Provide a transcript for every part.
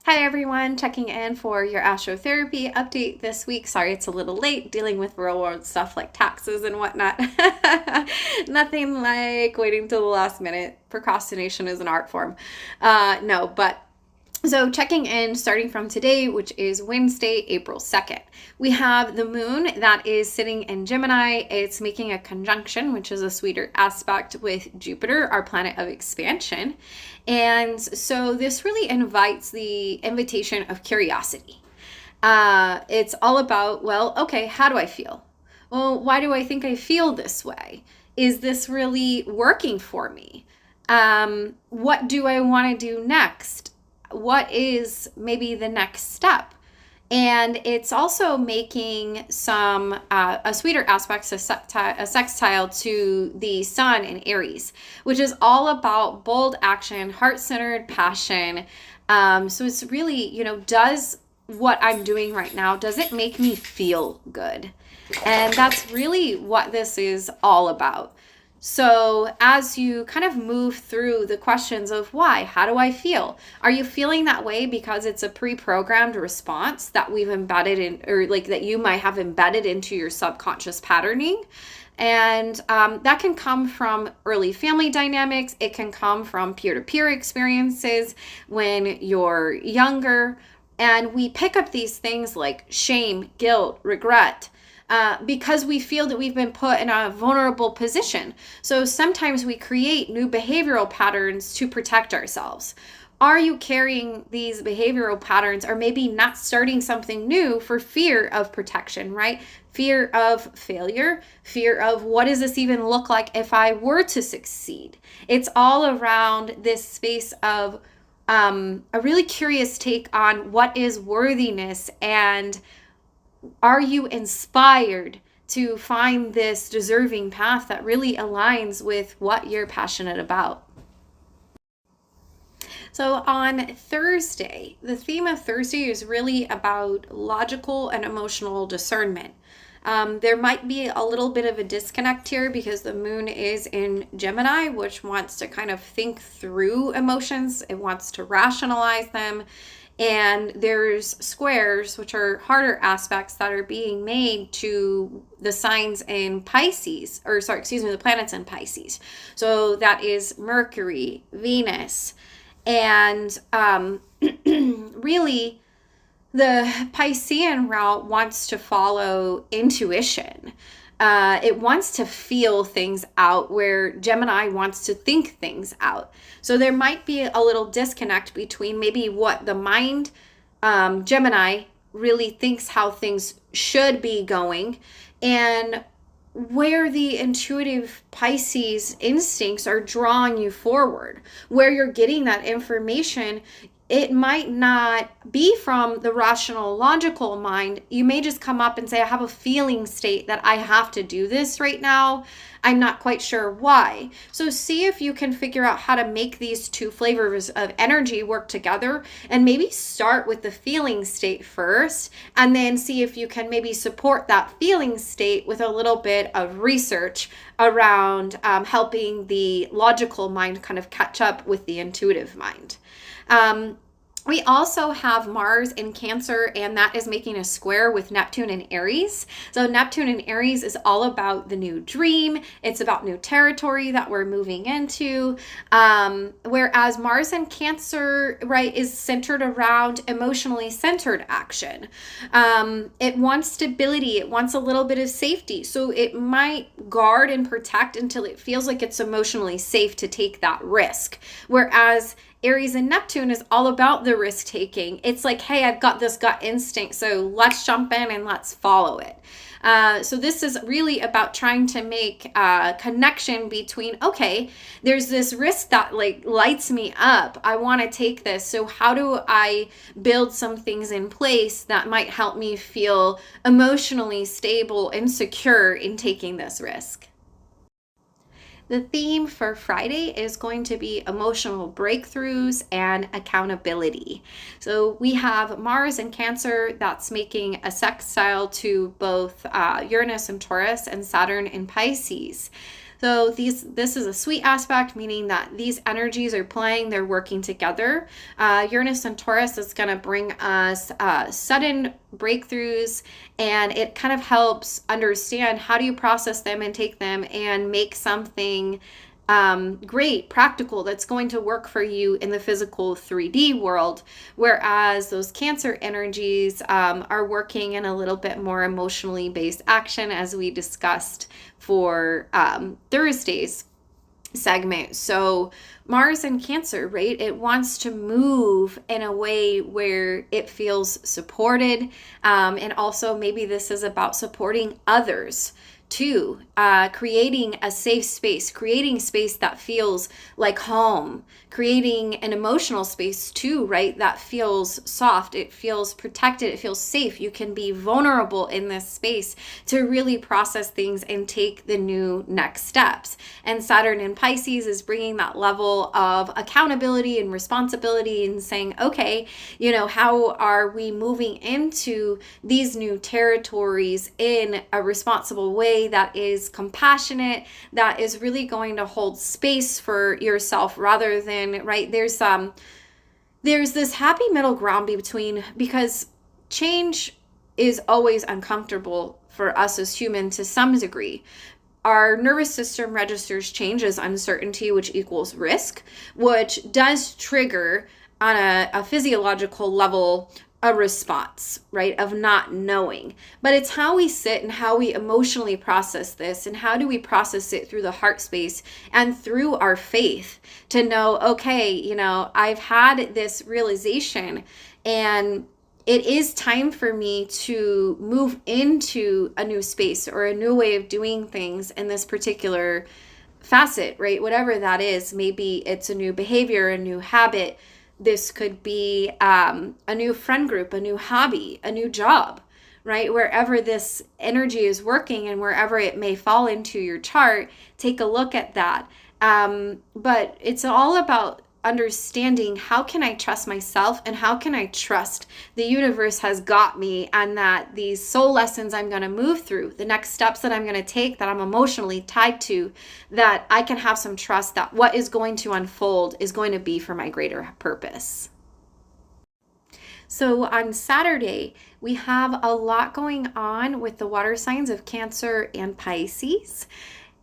Hi everyone, checking in for your astrotherapy update this week. Sorry it's a little late, dealing with real world stuff like taxes and whatnot. Nothing like waiting till the last minute. Procrastination is an art form. No, but so checking in starting from today, which is Wednesday, April 2nd. We have the moon that is sitting in Gemini. It's making a conjunction, which is a sweeter aspect with Jupiter, our planet of expansion. And so this really invites the invitation of curiosity. It's all about, well, okay, how do I feel? Well, why do I think I feel this way? Is this really working for me? What do I want to do next? What is maybe the next step? And it's also making some a sweeter aspect, a sextile to the sun in Aries, which is all about bold action, heart-centered passion. So it's really, does what I'm doing right now, does it make me feel good? And that's really what this is all about. So as you kind of move through the questions of why, how do I feel? Are you feeling that way because it's a pre-programmed response that we've embedded in, or like that you might have embedded into your subconscious patterning? And that can come from early family dynamics. It can come from peer-to-peer experiences when you're younger. And we pick up these things like shame, guilt, regret, because we feel that we've been put in a vulnerable position. So sometimes we create new behavioral patterns to protect ourselves. Are you carrying these behavioral patterns, or maybe not starting something new for fear of protection, right? Fear of failure, fear of what does this even look like if I were to succeed? It's all around this space of a really curious take on what is worthiness, and are you inspired to find this deserving path that really aligns with what you're passionate about? So on Thursday, the theme of Thursday is really about logical and emotional discernment. There might be a little bit of a disconnect here because the moon is in Gemini, which wants to kind of think through emotions. It wants to rationalize them. And there's squares, which are harder aspects that are being made to the signs in Pisces, the planets in Pisces. So that is Mercury, Venus, and really the Piscean route wants to follow intuition. It wants to feel things out, where Gemini wants to think things out. So there might be a little disconnect between maybe what the mind, Gemini, really thinks how things should be going, and where the intuitive Pisces instincts are drawing you forward, where you're getting that information. It might not be from the rational, logical mind. You may just come up and say, I have a feeling state that I have to do this right now. I'm not quite sure why. So see if you can figure out how to make these two flavors of energy work together, and maybe start with the feeling state first, and then see if you can maybe support that feeling state with a little bit of research around helping the logical mind kind of catch up with the intuitive mind. We also have Mars in Cancer, and that is making a square with Neptune in Aries. So Neptune in Aries is all about the new dream. It's about new territory that we're moving into. Whereas Mars in Cancer, right, is centered around emotionally centered action. It wants stability. It wants a little bit of safety. So it might guard and protect until it feels like it's emotionally safe to take that risk. Whereas Aries and Neptune is all about the risk taking. It's like, hey, I've got this gut instinct, so let's jump in and let's follow it. So this is really about trying to make a connection between, okay, there's this risk that like lights me up. I want to take this. So how do I build some things in place that might help me feel emotionally stable and secure in taking this risk? The theme for Friday is going to be emotional breakthroughs and accountability. So we have Mars in Cancer that's making a sextile to both Uranus and Taurus, and Saturn in Pisces. So this is a sweet aspect, meaning that these energies are playing, they're working together. Uranus and Taurus is going to bring us sudden breakthroughs, and it kind of helps understand how do you process them and take them and make something great, practical, that's going to work for you in the physical 3D world. Whereas those Cancer energies are working in a little bit more emotionally based action, as we discussed for Thursday's segment. So Mars in Cancer, right? It wants to move in a way where it feels supported. And also maybe this is about supporting others too, creating a safe space, creating space that feels like home, creating an emotional space too, right? That feels soft, it feels protected, it feels safe. You can be vulnerable in this space to really process things and take the new next steps. And Saturn in Pisces is bringing that level of accountability and responsibility and saying, okay, how are we moving into these new territories in a responsible way that is compassionate, that is really going to hold space for yourself, rather than, right, there's this happy middle ground between, because change is always uncomfortable for us as humans to some degree. Our nervous system registers change as uncertainty, which equals risk, which does trigger on a physiological level a response, right, of not knowing. But it's how we sit and how we emotionally process this, and how do we process it through the heart space and through our faith to know, okay, I've had this realization, and it is time for me to move into a new space or a new way of doing things in this particular facet, right? Whatever that is, maybe it's a new behavior, a new habit. This could be a new friend group, a new hobby, a new job, right? Wherever this energy is working and wherever it may fall into your chart, take a look at that. But it's all about understanding, how can I trust myself, and how can I trust the universe has got me, and that these soul lessons I'm going to move through, the next steps that I'm going to take that I'm emotionally tied to, that I can have some trust that what is going to unfold is going to be for my greater purpose. So on Saturday, we have a lot going on with the water signs of Cancer and Pisces.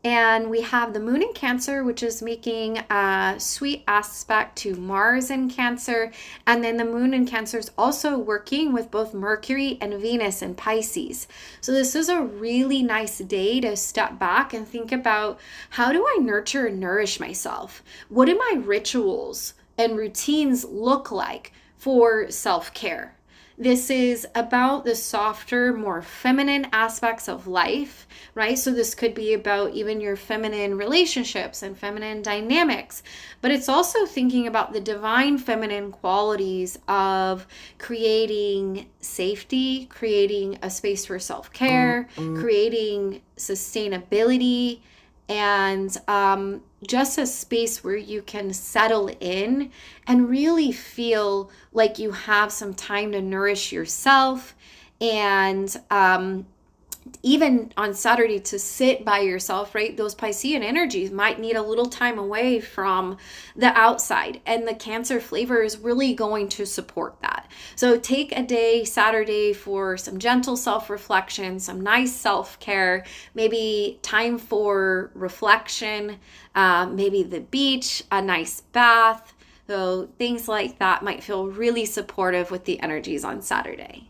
And we have the moon in Cancer, which is making a sweet aspect to Mars in Cancer. And then the moon in Cancer is also working with both Mercury and Venus in Pisces. So this is a really nice day to step back and think about, how do I nurture and nourish myself? What do my rituals and routines look like for self-care? This is about the softer, more feminine aspects of life, right? So this could be about even your feminine relationships and feminine dynamics, but it's also thinking about the divine feminine qualities of creating safety, creating a space for self-care, creating sustainability, and just a space where you can settle in and really feel like you have some time to nourish yourself, and even on Saturday to sit by yourself, right? Those Piscean energies might need a little time away from the outside, and the Cancer flavor is really going to support that. So take a day Saturday for some gentle self-reflection, some nice self-care, maybe time for reflection, maybe the beach, a nice bath. So things like that might feel really supportive with the energies on Saturday.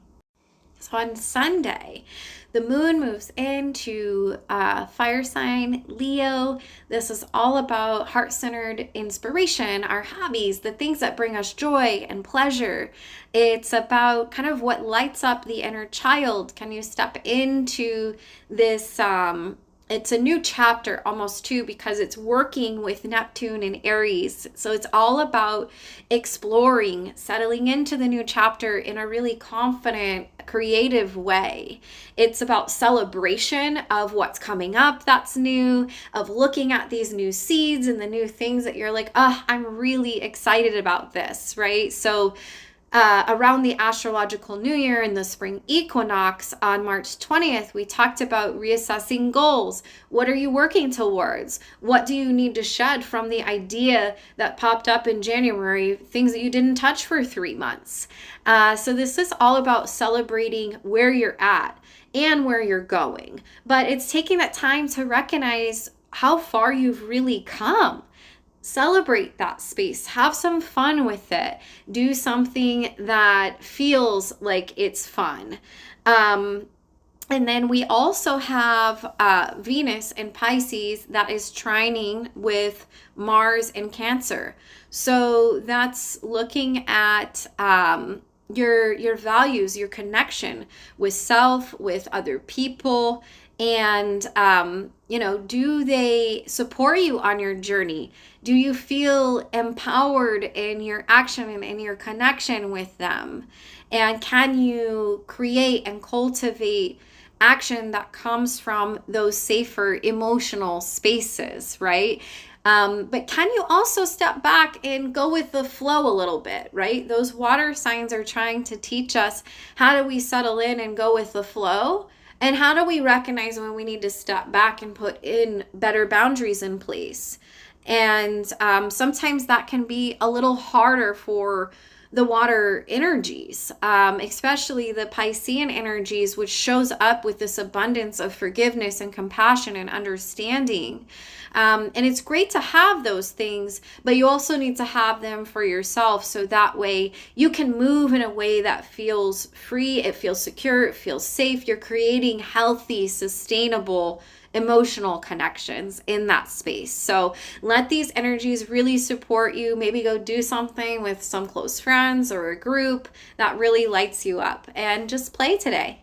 So on Sunday, the moon moves into fire sign Leo. This is all about heart-centered inspiration, our hobbies, the things that bring us joy and pleasure. It's about kind of what lights up the inner child. Can you step into this it's a new chapter almost too, because it's working with Neptune and Aries. So it's all about exploring, settling into the new chapter in a really confident, creative way. It's about celebration of what's coming up that's new, of looking at these new seeds and the new things that you're like, I'm really excited about this, right? So around the astrological new year and the spring equinox on March 20th, we talked about reassessing goals. What are you working towards? What do you need to shed from the idea that popped up in January, things that you didn't touch for 3 months? So this is all about celebrating where you're at and where you're going. But it's taking that time to recognize how far you've really come. Celebrate that space, have some fun with it, do something that feels like it's fun. And then we also have Venus in Pisces that is trining with Mars in Cancer. So that's looking at your values, your connection with self, with other people, and do they support you on your journey? Do you feel empowered in your action and in your connection with them? And can you create and cultivate action that comes from those safer emotional spaces, right? But can you also step back and go with the flow a little bit, right? Those water signs are trying to teach us, how do we settle in and go with the flow? And how do we recognize when we need to step back and put in better boundaries in place? And sometimes that can be a little harder for the water energies, especially the Piscean energies, which shows up with this abundance of forgiveness and compassion and understanding. And it's great to have those things, but you also need to have them for yourself, so that way you can move in a way that feels free, it feels secure, it feels safe. You're creating healthy, sustainable emotional connections in that space. So let these energies really support you. Maybe go do something with some close friends or a group that really lights you up, and just play today.